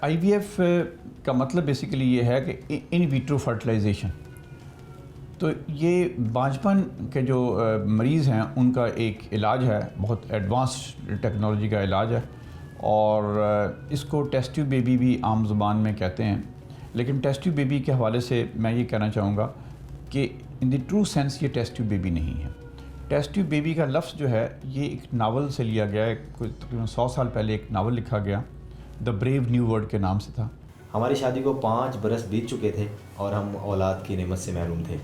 آئی V F کا مطلب basically یہ ہے کہ ان ویٹرو فرٹیلائزیشن. تو یہ بانجھپن کے جو مریض ہیں ان کا ایک علاج ہے، بہت ایڈوانسڈ ٹیکنالوجی کا علاج ہے، اور اس کو ٹیسٹ ٹیوب بیبی بھی عام زبان میں کہتے ہیں. لیکن ٹیسٹ ٹیوب بیبی کے حوالے سے میں یہ کہنا چاہوں گا کہ ان دی ٹرو سینس یہ ٹیسٹ ٹیوب بیبی نہیں ہے. ٹیسٹ ٹیوب بیبی کا لفظ جو ہے یہ ایک ناول سے لیا گیا ہے، کوئی تقریباً 100 سال پہلے ایک ناول لکھا گیا، دا بریو نیو ورلڈ کے نام سے تھا. ہماری شادی کو 5 برس بیت چکے تھے اور ہم اولاد کی نعمت سے محروم تھے.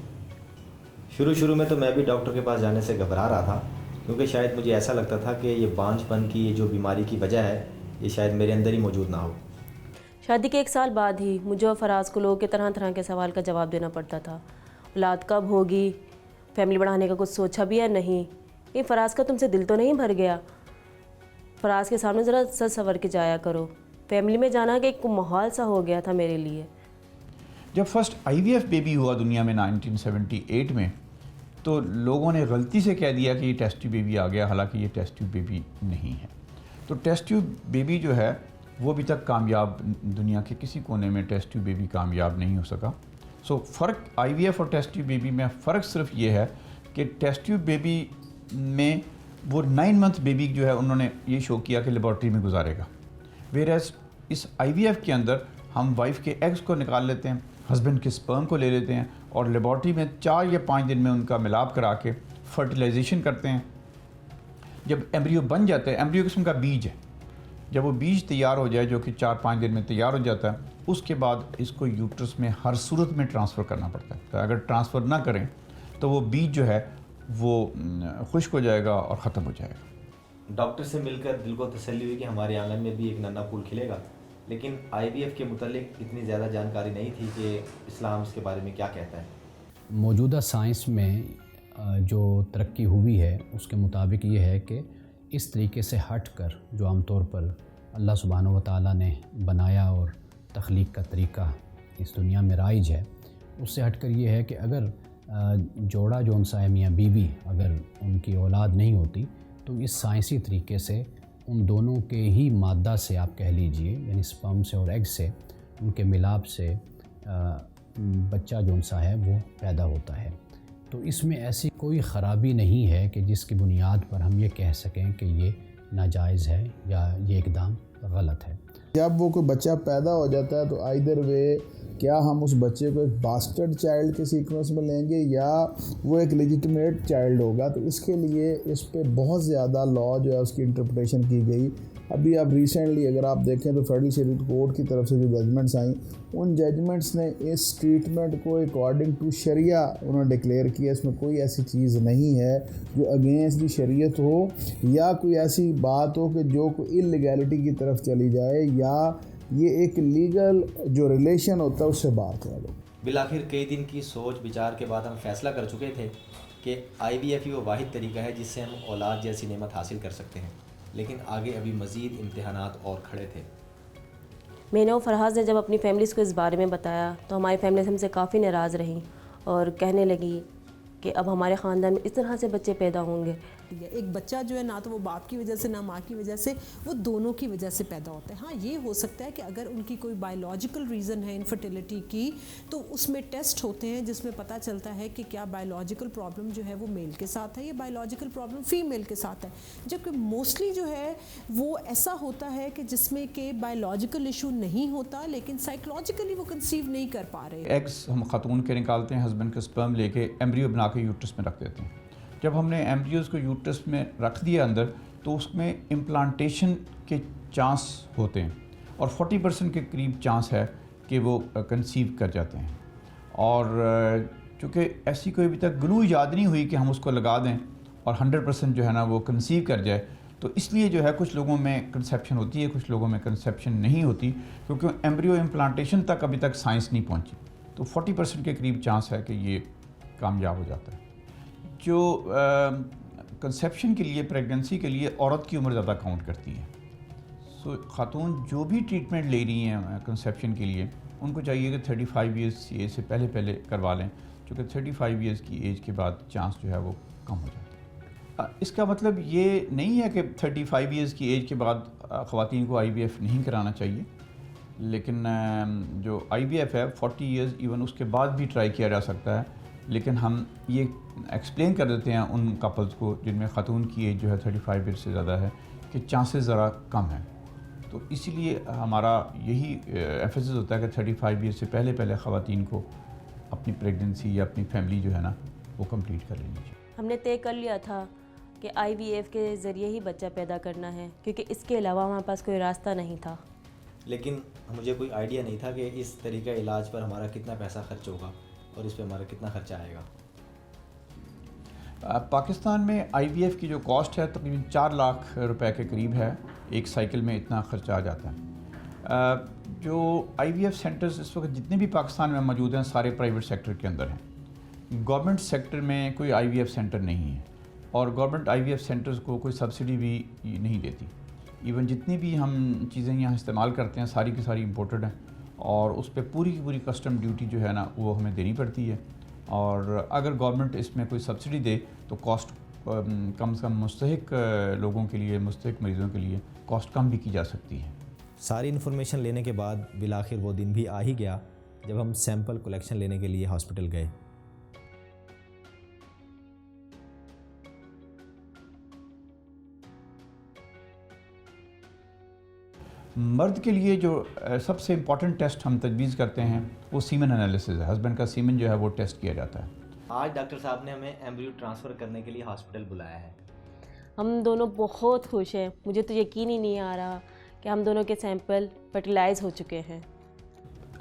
شروع میں تو میں بھی ڈاکٹر کے پاس جانے سے گھبرا رہا تھا، کیونکہ شاید مجھے ایسا لگتا تھا کہ یہ بانجھ پن کی جو بیماری کی وجہ ہے یہ شاید میرے اندر ہی موجود نہ ہو. شادی کے 1 سال بعد ہی مجھے اور فراز کو لوگوں کے طرح کے سوال کا جواب دینا پڑتا تھا. اولاد کب ہوگی، فیملی بڑھانے کا کچھ سوچا بھی ہے نہیں، یہ فراز کا تم سے دل تو نہیں بھر گیا، فراز کے سامنے ذرا سچ سنور کے جایا کرو. فیملی میں جانا کہ ایک ماحول سا ہو گیا تھا میرے لیے. جب first I V F baby ہوا دنیا میں 1978 میں، تو لوگوں نے غلطی سے کہہ دیا کہ یہ ٹیسٹ ٹیوب بیبی آ گیا، حالانکہ یہ ٹیسٹ ٹیوب بیبی نہیں ہے. تو ٹیسٹ ٹیوب بیبی جو ہے وہ ابھی تک کامیاب، دنیا کے کسی کونے میں ٹیسٹ ٹیوب بیبی کامیاب نہیں ہو سکا. سو فرق آئی وی ایف اور ٹیسٹ ٹیوب بیبی میں فرق صرف یہ ہے کہ ٹیسٹ ٹیوب بیبی میں وہ 9 منتھ بیبی جو ہے انہوں نے یہ شو کیا کہ لیبارٹری میں گزارے گا، ویئرز اس آئی وی ایف کے اندر ہم وائف کے ایگز کو نکال لیتے ہیں، ہسبینڈ کے سپرم کو لے لیتے ہیں، اور لیبارٹری میں 4 یا 5 دن میں ان کا ملاپ کرا کے فرٹیلائزیشن کرتے ہیں. جب ایمبریو بن جاتا ہے، ایمبریو قسم کا بیج ہے، جب وہ بیج تیار ہو جائے جو کہ 4-5 دن میں تیار ہو جاتا ہے، اس کے بعد اس کو یوٹرس میں ہر صورت میں ٹرانسفر کرنا پڑتا ہے. اگر ٹرانسفر نہ کریں تو وہ بیج جو ہے وہ خشک ہو جائے گا اور ختم ہو جائے گا. ڈاکٹر سے مل کر دل کو تسلی ہوئی کہ ہمارے آنگن میں بھی ایک ننا پھول کھلے گا. لیکن آئی وی ایف کے متعلق اتنی زیادہ جانکاری نہیں تھی کہ اسلام اس کے بارے میں کیا کہتا ہے. موجودہ سائنس میں جو ترقی ہوئی ہے اس کے مطابق یہ ہے کہ اس طریقے سے ہٹ کر جو عام طور پر اللہ سبحانہ و تعالیٰ نے بنایا اور تخلیق کا طریقہ اس دنیا میں رائج ہے، اس سے ہٹ کر یہ ہے کہ اگر جوڑا جو ان سا ہے میاں بیوی، اگر ان کی اولاد نہیں ہوتی تو اس سائنسی طریقے سے ان دونوں کے ہی مادہ سے آپ کہہ لیجئے، یعنی سپرم سے اور ایگ سے، ان کے ملاپ سے بچہ جو ان سا ہے وہ پیدا ہوتا ہے. تو اس میں ایسی کوئی خرابی نہیں ہے کہ جس کی بنیاد پر ہم یہ کہہ سکیں کہ یہ ناجائز ہے یا یہ اقدام غلط ہے. جب وہ کوئی بچہ پیدا ہو جاتا ہے تو آئیدر وے کیا ہم اس بچے کو ایک باسٹرڈ چائلڈ کے سیکوینس میں لیں گے یا وہ ایک لیجیٹمیٹ چائلڈ ہوگا. تو اس کے لیے اس پہ بہت زیادہ لا جو ہے اس کی انٹرپریٹیشن کی گئی. ابھی اب ریسنٹلی اگر آپ دیکھیں تو فیڈرل شریعت کورٹ کی طرف سے جو ججمنٹس آئیں، ان ججمنٹس نے اس ٹریٹمنٹ کو اکارڈنگ ٹو شریعہ انہوں نے ڈکلیئر کیا. اس میں کوئی ایسی چیز نہیں ہے جو اگینسٹ دی شریعت ہو یا کوئی ایسی بات ہو کہ جو کوئی انلیگیلٹی کی طرف چلی جائے یا یہ ایک لیگل جو ریلیشن ہوتا ہے اس سے باہر چلا جائے. بالآخر کئی دن کی سوچ بچار کے بعد ہم فیصلہ کر چکے تھے کہ آئی وی ایف ہی وہ واحد طریقہ ہے جس سے ہم اولاد جیسی نعمت حاصل کر سکتے ہیں. لیکن آگے ابھی مزید امتحانات اور کھڑے تھے. میں نے اور فرحاز نے جب اپنی فیملیز کو اس بارے میں بتایا تو ہماری فیملیز ہم سے کافی ناراض رہیں اور کہنے لگی کہ اب ہمارے خاندان میں اس طرح سے بچے پیدا ہوں گے. ایک بچہ جو ہے نہ تو وہ باپ کی وجہ سے نہ ماں کی وجہ سے، وہ دونوں کی وجہ سے پیدا ہوتا ہے. ہاں یہ ہو سکتا ہے کہ اگر ان کی کوئی بایولوجیکل ریزن ہے انفرٹیلیٹی کی تو اس میں ٹیسٹ ہوتے ہیں جس میں پتہ چلتا ہے کہ کیا بایولوجیکل پرابلم جو ہے وہ میل کے ساتھ ہے یا بایولوجیکل پرابلم فیمیل کے ساتھ ہے. جبکہ موسٹلی جو ہے وہ ایسا ہوتا ہے کہ جس میں کہ بایولوجیکل ایشو نہیں ہوتا لیکن سائیکولوجیکلی وہ کنسیو نہیں کر پا رہے. ایگز ہم خاتون کے نکالتے ہیں، ہسبینڈ کے سپرم لے کے ایمبریو بنا کے یوٹرس میں رکھ دیتے ہیں. جب ہم نے ایمبریوز کو یوٹرس میں رکھ دیا اندر تو اس میں امپلانٹیشن کے چانس ہوتے ہیں اور 40% کے قریب چانس ہے کہ وہ کنسیو کر جاتے ہیں. اور چونکہ ایسی کوئی ابھی تک گلو ایجاد نہیں ہوئی کہ ہم اس کو لگا دیں اور 100% جو ہے نا وہ کنسیو کر جائے، تو اس لیے جو ہے کچھ لوگوں میں کنسیپشن ہوتی ہے، کچھ لوگوں میں کنسیپشن نہیں ہوتی، کیونکہ ایمبریو امپلانٹیشن تک ابھی تک سائنس نہیں پہنچی. تو 40% کے قریب چانس ہے کہ یہ کامیاب ہو جاتا ہے. جو کنسیپشن کے لیے، پریگننسی کے لیے عورت کی عمر زیادہ کاؤنٹ کرتی ہے. سو خاتون جو بھی ٹریٹمنٹ لے رہی ہیں کنسیپشن کے لیے ان کو چاہیے کہ 35 ایئرس کی ایج سے پہلے کروا لیں، چونکہ 35 ایئرس کی ایج کے بعد چانس جو ہے وہ کم ہو جاتا ہے. اس کا مطلب یہ نہیں ہے کہ 35 ایئرس کی ایج کے بعد خواتین کو آئی وی ایف نہیں کرانا چاہیے. لیکن جو IVF ہے 40 ایئرز ایون اس کے بعد بھی ٹرائی کیا جا سکتا ہے، لیکن ہم یہ ایکسپلین کر دیتے ہیں ان کپلز کو جن میں خاتون کی ایج جو ہے 35 ایئر سے زیادہ ہے کہ چانسز ذرا کم ہیں. تو اسی لیے ہمارا یہی ایفیسس ہوتا ہے کہ 35 ایئر سے پہلے خواتین کو اپنی پریگننسی یا اپنی فیملی جو ہے نا وہ کمپلیٹ کر لینی چاہیے. ہم نے طے کر لیا تھا کہ IVF کے ذریعے ہی بچہ پیدا کرنا ہے، کیونکہ اس کے علاوہ ہمارے پاس کوئی راستہ نہیں تھا. لیکن مجھے کوئی آئیڈیا نہیں تھا کہ اس طریقہ علاج پر ہمارا کتنا پیسہ خرچ ہوگا اور اس پہ ہمارا کتنا خرچہ آئے گا. پاکستان میں IVF کی جو کاسٹ ہے تقریباً 4 لاکھ روپے کے قریب ہے. ایک سائیکل میں اتنا خرچہ آ جاتا ہے. جو IVF سینٹرز اس وقت جتنے بھی پاکستان میں موجود ہیں سارے پرائیویٹ سیکٹر کے اندر ہیں. گورنمنٹ سیکٹر میں کوئی IVF سینٹر نہیں ہے اور گورنمنٹ IVF سینٹرز کو کوئی سبسڈی بھی نہیں دیتی. ایون جتنی بھی ہم چیزیں یہاں استعمال کرتے ہیں ساری کی ساری امپورٹڈ ہیں اور اس پہ پوری کی پوری کسٹم ڈیوٹی جو ہے نا وہ ہمیں دینی پڑتی ہے. اور اگر گورنمنٹ اس میں کوئی سبسڈی دے تو کاسٹ کم سے کم مستحق لوگوں کے لیے، مستحق مریضوں کے لیے کاسٹ کم بھی کی جا سکتی ہے. ساری انفارمیشن لینے کے بعد بالآخر وہ دن بھی آ ہی گیا جب ہم سیمپل کلیکشن لینے کے لیے ہاسپٹل گئے. مرد کے لیے جو سب سے امپورٹنٹ ٹیسٹ ہم تجویز کرتے ہیں وہ سیمن انالیسز ہے. ہسبینڈ کا سیمن جو ہے وہ ٹیسٹ کیا جاتا ہے. آج ڈاکٹر صاحب نے ہمیں ایمبریو ٹرانسفر کرنے کے لیے ہاسپٹل بلایا ہے. ہم دونوں بہت خوش ہیں. مجھے تو یقین ہی نہیں آ رہا کہ ہم دونوں کے سیمپل فرٹیلائز ہو چکے ہیں.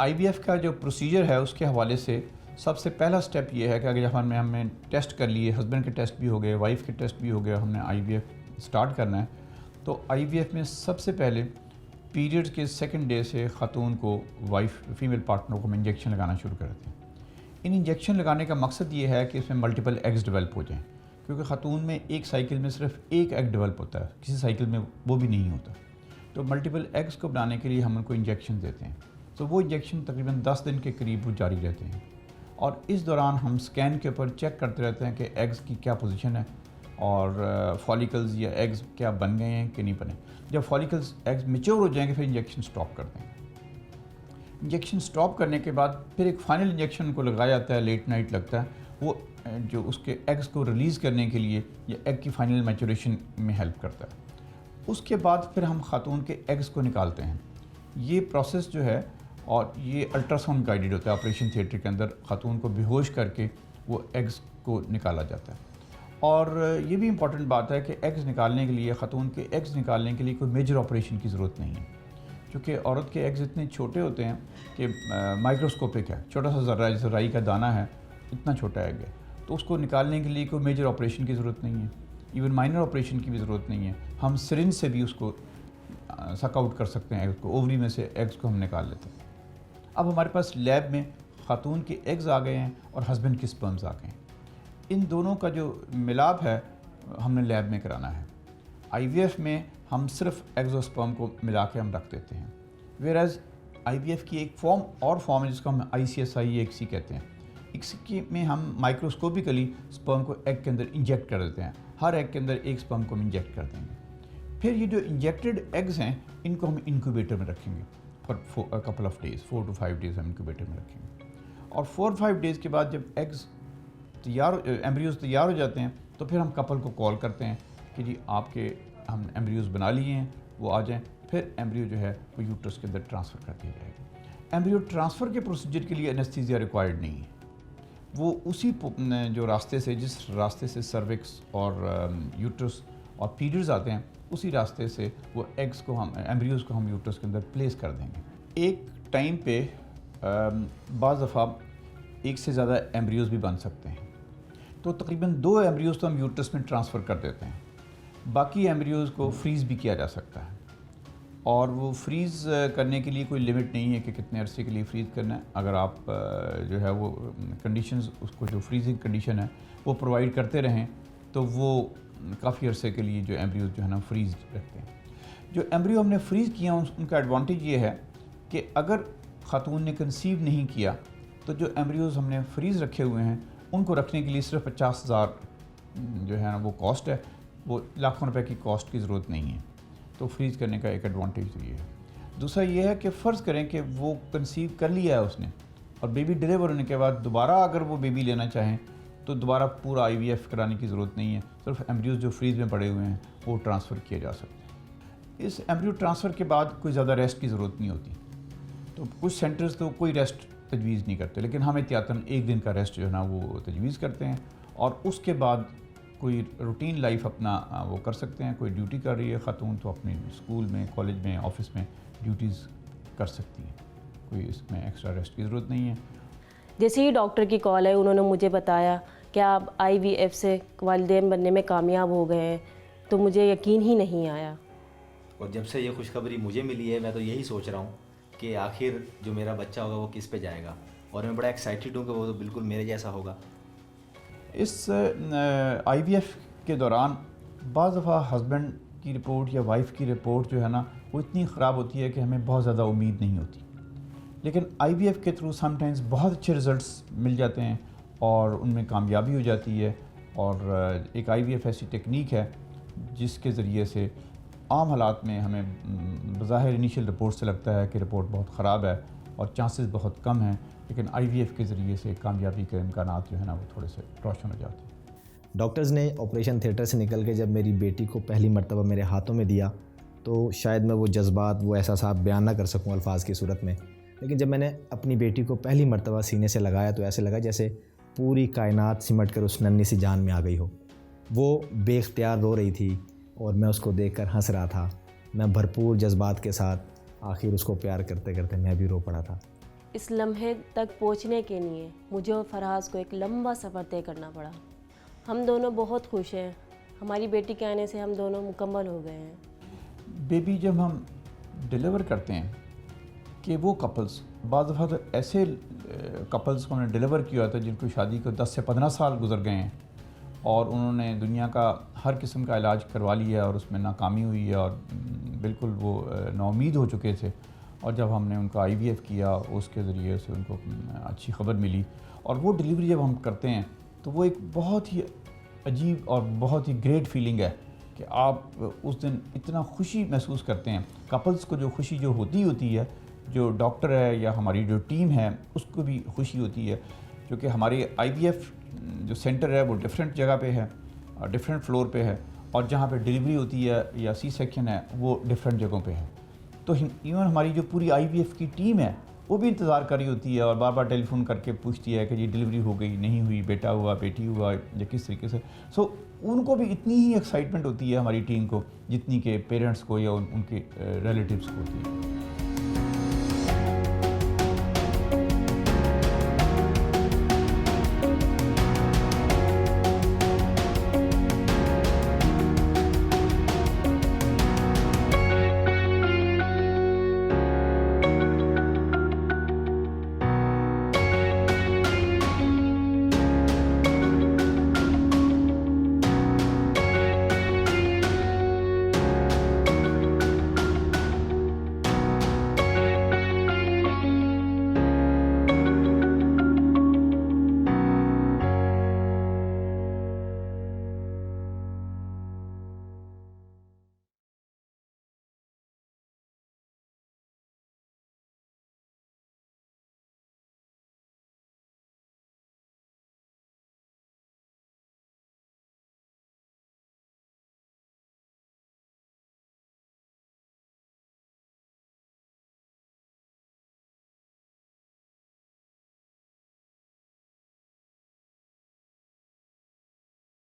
IVF کا جو پروسیجر ہے اس کے حوالے سے سب سے پہلا سٹیپ یہ ہے کہ اگر ہم نے ٹیسٹ کر لیے، ہسبینڈ کے ٹیسٹ بھی ہو گئے، وائف کے ٹیسٹ بھی ہو گئے، ہم نے IVF سٹارٹ کرنا ہے تو IVF میں سب سے پہلے پیریڈز کے 2nd ڈے سے خاتون کو فیمیل پارٹنر کو ہم انجیکشن لگانا شروع کرتے ہیں. ان انجیکشن لگانے کا مقصد یہ ہے کہ اس میں ملٹیپل ایگز ڈیولپ ہو جائیں، کیونکہ خاتون میں ایک سائیکل میں صرف ایک ایگ ڈیولپ ہوتا ہے، کسی سائیکل میں وہ بھی نہیں ہوتا. تو ملٹیپل ایگز کو بنانے کے لیے ہم ان کو انجیکشن دیتے ہیں. تو وہ انجیکشن تقریباً 10 دن کے قریب وہ جاری رہتے ہیں اور اس دوران ہم سکین کے اوپر چیک کرتے رہتے ہیں کہ ایگز کی کیا پوزیشن ہے اور فالیکلز یا ایگز کیا بن گئے ہیں کہ نہیں بنے. جب فالیکلز ایگز میچور ہو جائیں گے پھر انجیکشن سٹاپ کر دیں. انجیکشن سٹاپ کرنے کے بعد پھر ایک فائنل انجیکشن کو لگایا جاتا ہے، لیٹ نائٹ لگتا ہے، وہ جو اس کے ایگز کو ریلیز کرنے کے لیے یا ایگ کی فائنل میچوریشن میں ہیلپ کرتا ہے. اس کے بعد پھر ہم خاتون کے ایگز کو نکالتے ہیں. یہ پروسیس جو ہے اور یہ الٹرا ساؤنڈ گائیڈڈ ہوتا ہے. آپریشن تھیٹر کے اندر خاتون کو بے ہوش کر کے وہ ایگز کو نکالا جاتا ہے. اور یہ بھی امپورٹنٹ بات ہے کہ ایگز نکالنے کے لیے، خاتون کے ایگز نکالنے کے لیے کوئی میجر آپریشن کی ضرورت نہیں ہے، کیونکہ عورت کے ایگز اتنے چھوٹے ہوتے ہیں کہ مائکروسکوپک ہے، چھوٹا سا ذرائی کا دانہ ہے، اتنا چھوٹا ایگ ہے. تو اس کو نکالنے کے لیے کوئی میجر آپریشن کی ضرورت نہیں ہے، ایون مائنر آپریشن کی بھی ضرورت نہیں ہے. ہم سرنج سے بھی اس کو سک آؤٹ کر سکتے ہیں، ایگ کو اووری میں سے ایگز کو ہم نکال لیتے ہیں. اب ہمارے پاس لیب میں خاتون کے ایگز آ گئے ہیں اور ہسبینڈ کے سپرمز آ گئے ہیں. ان دونوں کا جو ملاپ ہے ہم نے لیب میں کرانا ہے. IVF میں ہم صرف ایگز اور سپرم کو ملا کے ہم رکھ دیتے ہیں. ویئر IVF کی ایک فارم ہے جس کو ہم ICSI کہتے ہیں. اس میں ہم مائکروسکوپیکلی سپرم کو ایگ کے اندر انجیکٹ کر دیتے ہیں. ہر ایگ کے اندر ایک سپرم کو ہم انجیکٹ کر دیں گے. پھر یہ جو انجیکٹڈ ایگز ہیں ان کو ہم انکیوبیٹر میں رکھیں گے for couple of days, 4 to 5 days ہم انکیوبیٹر میں رکھیں گے. اور 4-5 ڈیز کے بعد جب ایمبریوز تیار ہو جاتے ہیں تو پھر ہم کپل کو کال کرتے ہیں کہ جی آپ کے ہم ایمبریوز بنا لیے ہیں، وہ آ جائیں. پھر ایمبریو جو ہے وہ یوٹرس کے اندر ٹرانسفر کر دیا جائے گا. ایمبریو ٹرانسفر کے پروسیجر کے لیے انیستھیزیا ریکوائرڈ نہیں ہے. وہ اسی جو راستے سے، جس راستے سے سروکس اور یوٹرس اور پیریڈز آتے ہیں، اسی راستے سے وہ ایگز کو ایمبریوز کو ہم یوٹرس کے اندر پلیس کر دیں گے. ایک ٹائم پہ بعض دفعہ ایک سے زیادہ ایمبریوز بھی بن سکتے ہیں. تو تقریباً 2 ایمبریوز تو ہم یوٹرس میں ٹرانسفر کر دیتے ہیں. باقی ایمبریوز کو فریز بھی کیا جا سکتا ہے اور وہ فریز کرنے کے لیے کوئی لمٹ نہیں ہے کہ کتنے عرصے کے لیے فریز کرنا ہے. اگر آپ جو ہے وہ کنڈیشنز، اس کو جو فریزنگ کنڈیشن ہے وہ پرووائڈ کرتے رہیں تو وہ کافی عرصے کے لیے جو ایمبریوز جو ہے نا فریز رکھتے ہیں. جو ایمبریو ہم نے فریز کیا ان کا ایڈوانٹیج یہ ہے کہ اگر خاتون نے کنسیو نہیں کیا تو جو ایمبریوز ہم نے فریز رکھے ہوئے ہیں ان کو رکھنے کے لیے صرف 50,000 جو ہے نا وہ کاسٹ ہے، وہ لاکھوں روپے کی کاسٹ کی ضرورت نہیں ہے. تو فریز کرنے کا ایک ایڈوانٹیج یہ ہے. دوسرا یہ ہے کہ فرض کریں کہ وہ کنسیو کر لیا ہے اس نے اور بیبی ڈلیور ہونے کے بعد دوبارہ اگر وہ بیبی لینا چاہیں تو دوبارہ پورا آئی وی ایف کرانے کی ضرورت نہیں ہے، صرف ایمبریوز جو فریز میں پڑے ہوئے ہیں وہ ٹرانسفر کیے جا سکتے ہیں۔ اس ایمبریو ٹرانسفر کے بعد کوئی زیادہ ریسٹ کی ضرورت نہیں ہوتی، تو کچھ سینٹرز تو کوئی ریسٹ تجویز نہیں کرتے، لیکن ہم احتیاطاً 1 دن کا ریسٹ جو ہے نا وہ تجویز کرتے ہیں، اور اس کے بعد کوئی روٹین لائف اپنا وہ کر سکتے ہیں۔ کوئی ڈیوٹی کر رہی ہے خاتون تو اپنی اسکول میں، کالج میں، آفس میں ڈیوٹیز کر سکتی ہیں، کوئی اس میں ایکسٹرا ریسٹ کی ضرورت نہیں ہے۔ جیسے ہی ڈاکٹر کی کال ہے انہوں نے مجھے بتایا کہ آپ آئی وی ایف سے والدین بننے میں کامیاب ہو گئے ہیں، تو مجھے یقین ہی نہیں آیا۔ اور جب سے یہ خوشخبری مجھے ملی ہے میں تو یہی سوچ رہا ہوں کہ آخر جو میرا بچہ ہوگا وہ کس پہ جائے گا، اور میں بڑا ایکسائٹیڈ ہوں کہ وہ تو بالکل میرے جیسا ہوگا۔ اس آئی وی ایف کے دوران بعض دفعہ ہسبینڈ کی رپورٹ یا وائف کی رپورٹ جو ہے نا وہ اتنی خراب ہوتی ہے کہ ہمیں بہت زیادہ امید نہیں ہوتی، لیکن آئی وی ایف کے تھرو سم ٹائمز بہت اچھے رزلٹس مل جاتے ہیں اور ان میں کامیابی ہو جاتی ہے۔ اور ایک آئی وی ایف ایسی ٹیکنیک ہے جس کے ذریعے سے عام حالات میں ہمیں بظاہر انیشیل رپورٹ سے لگتا ہے کہ رپورٹ بہت خراب ہے اور چانسز بہت کم ہیں، لیکن آئی وی ایف کے ذریعے سے کامیابی کے امکانات جو ہے نا وہ تھوڑے سے روشن ہو جاتے ہیں۔ ڈاکٹرز نے آپریشن تھیٹر سے نکل کے جب میری بیٹی کو پہلی مرتبہ میرے ہاتھوں میں دیا تو شاید میں وہ جذبات، وہ احساسات بیان نہ کر سکوں الفاظ کی صورت میں، لیکن جب میں نے اپنی بیٹی کو پہلی مرتبہ سینے سے لگایا تو ایسے لگا جیسے پوری کائنات سمٹ کر اس ننھی سی جان میں آ گئی ہو۔ وہ بے اختیار رو رہی تھی اور میں اس کو دیکھ کر ہنس رہا تھا۔ میں بھرپور جذبات کے ساتھ آخر اس کو پیار کرتے کرتے میں بھی رو پڑا تھا۔ اس لمحے تک پہنچنے کے لیے مجھے اور فراز کو ایک لمبا سفر طے کرنا پڑا۔ ہم دونوں بہت خوش ہیں، ہماری بیٹی کے آنے سے ہم دونوں مکمل ہو گئے ہیں۔ بیبی جب ہم ڈیلیور کرتے ہیں کہ وہ کپلز، بعض دفعہ تو ایسے کپلز کو ہم نے ڈیلیور کیا ہوتا ہے جن کو شادی کو 10 سے 15 سال گزر گئے ہیں اور انہوں نے دنیا کا ہر قسم کا علاج کروا لیا اور اس میں ناکامی ہوئی ہے اور بالکل وہ نا امید ہو چکے تھے، اور جب ہم نے ان کا آئی وی ایف کیا اس کے ذریعے سے ان کو اچھی خبر ملی، اور وہ ڈیلیوری جب ہم کرتے ہیں تو وہ ایک بہت ہی عجیب اور بہت ہی گریٹ فیلنگ ہے کہ آپ اس دن اتنا خوشی محسوس کرتے ہیں۔ کپلز کو جو خوشی جو ہوتی ہے، جو ڈاکٹر ہے یا ہماری جو ٹیم ہے اس کو بھی خوشی ہوتی ہے، کیونکہ ہمارے آئی وی ایف جو سینٹر ہے وہ ڈیفرنٹ جگہ پہ ہے، ڈیفرنٹ فلور پہ ہے، اور جہاں پہ ڈیلیوری ہوتی ہے یا سی سیکشن ہے وہ ڈیفرنٹ جگہوں پہ ہے۔ تو ایون ہماری جو پوری آئی وی ایف کی ٹیم ہے وہ بھی انتظار کر رہی ہوتی ہے اور بار بار ٹیلی فون کر کے پوچھتی ہے کہ جی ڈیلیوری ہو گئی، نہیں ہوئی، بیٹا ہوا، بیٹی ہوا، یا کس طریقے سے۔ سو ان کو بھی اتنی ہی ایکسائٹمنٹ ہوتی ہے ہماری ٹیم کو جتنی کہ پیرنٹس کو یا ان کے ریلیٹیوز کو ہوتی ہے۔